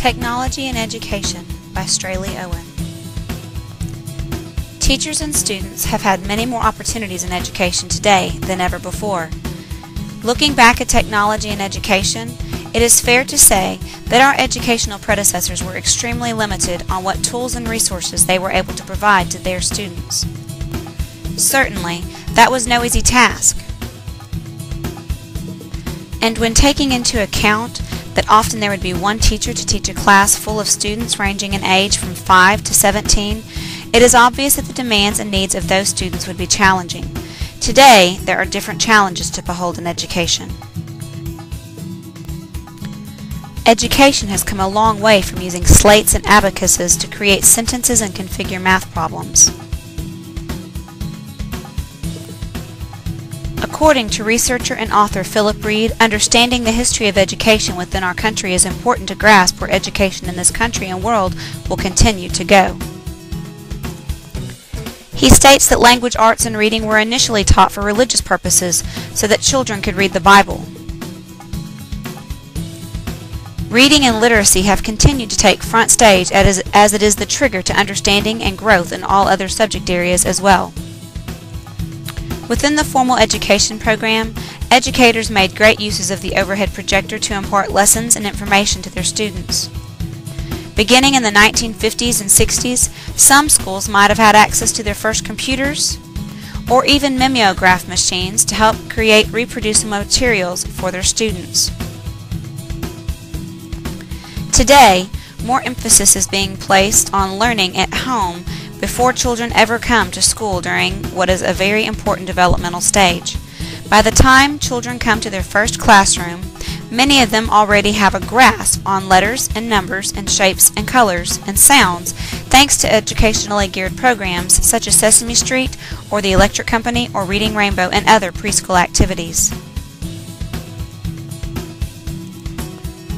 Technology and Education by Straley Owen. Teachers and students have had many more opportunities in education today than ever before. Looking back at technology and education, it is fair to say that our educational predecessors were extremely limited on what tools and resources they were able to provide to their students. Certainly, that was no easy task. And when taking into account that often there would be one teacher to teach a class full of students ranging in age from 5 to 17, it is obvious that the demands and needs of those students would be challenging. Today, there are different challenges to behold in education. Education has come a long way from using slates and abacuses to create sentences and configure math problems. According to researcher and author Philip Reed, understanding the history of education within our country is important to grasp where education in this country and world will continue to go. He states that language arts and reading were initially taught for religious purposes so that children could read the Bible. Reading and literacy have continued to take front stage as it is the trigger to understanding and growth in all other subject areas as well. Within the formal education program, educators made great uses of the overhead projector to impart lessons and information to their students. Beginning in the 1950s and 60s, some schools might have had access to their first computers or even mimeograph machines to help create reproducible materials for their students. Today, more emphasis is being placed on learning at home before children ever come to school during what is a very important developmental stage. By the time children come to their first classroom, many of them already have a grasp on letters and numbers and shapes and colors and sounds thanks to educationally geared programs such as Sesame Street or the Electric Company or Reading Rainbow and other preschool activities.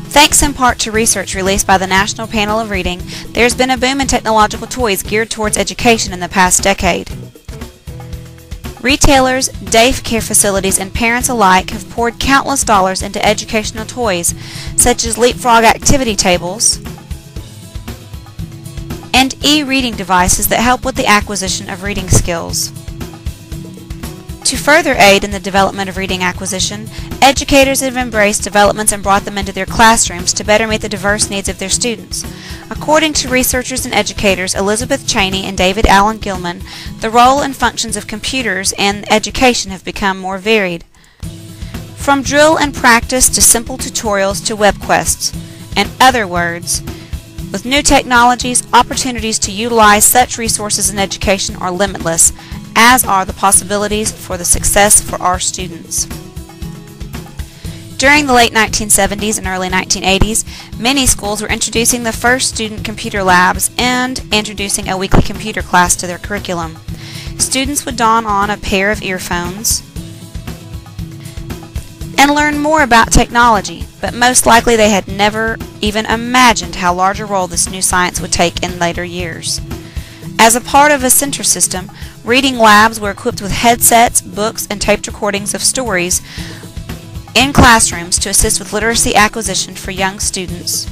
Thanks in part to research released by the National Panel of Reading, there has been a boom in technological toys geared towards education in the past decade. Retailers, daycare facilities, and parents alike have poured countless dollars into educational toys such as leapfrog activity tables and e-reading devices that help with the acquisition of reading skills. To further aid in the development of reading acquisition, educators have embraced developments and brought them into their classrooms to better meet the diverse needs of their students. According to researchers and educators Elizabeth Cheney and David Allen Gilman, the role and functions of computers in education have become more varied. From drill and practice to simple tutorials to web quests. In other words, with new technologies, opportunities to utilize such resources in education are limitless, as are the possibilities for the success for our students. During the late 1970s and early 1980s, many schools were introducing the first student computer labs and introducing a weekly computer class to their curriculum. Students would don on a pair of earphones and learn more about technology, but most likely they had never even imagined how large a role this new science would take in later years. As a part of a center system, reading labs were equipped with headsets, books, and taped recordings of stories in classrooms to assist with literacy acquisition for young students.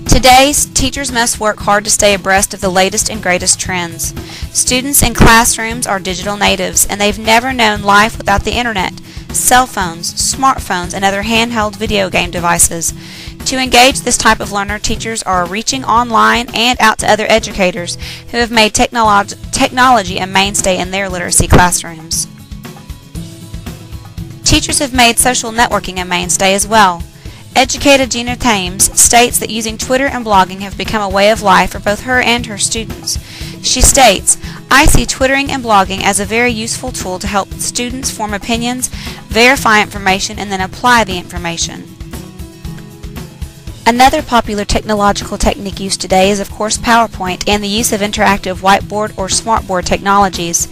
Today, teachers must work hard to stay abreast of the latest and greatest trends. Students in classrooms are digital natives, and they've never known life without the internet, cell phones, smartphones, and other handheld video game devices. To engage this type of learner, teachers are reaching online and out to other educators who have made technology a mainstay in their literacy classrooms. Teachers have made social networking a mainstay as well. Educator Gina Thames states that using Twitter and blogging have become a way of life for both her and her students. She states, "I see twittering and blogging as a very useful tool to help students form opinions, verify information, and then apply the information." Another popular technological technique used today is of course PowerPoint and the use of interactive whiteboard or smartboard technologies.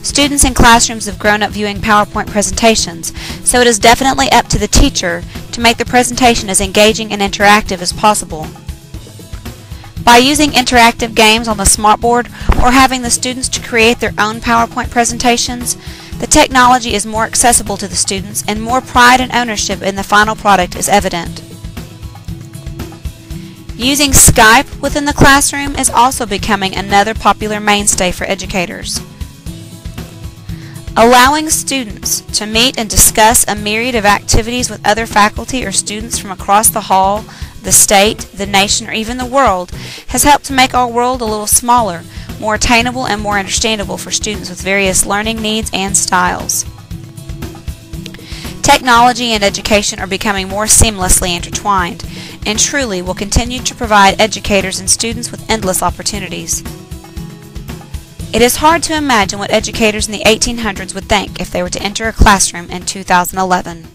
Students in classrooms have grown up viewing PowerPoint presentations, so it is definitely up to the teacher to make the presentation as engaging and interactive as possible. By using interactive games on the smartboard or having the students to create their own PowerPoint presentations, the technology is more accessible to the students and more pride and ownership in the final product is evident. Using Skype within the classroom is also becoming another popular mainstay for educators. Allowing students to meet and discuss a myriad of activities with other faculty or students from across the hall, the state, the nation, or even the world has helped to make our world a little smaller, more attainable, and more understandable for students with various learning needs and styles. Technology and education are becoming more seamlessly intertwined, and truly will continue to provide educators and students with endless opportunities. It is hard to imagine what educators in the 1800s would think if they were to enter a classroom in 2011.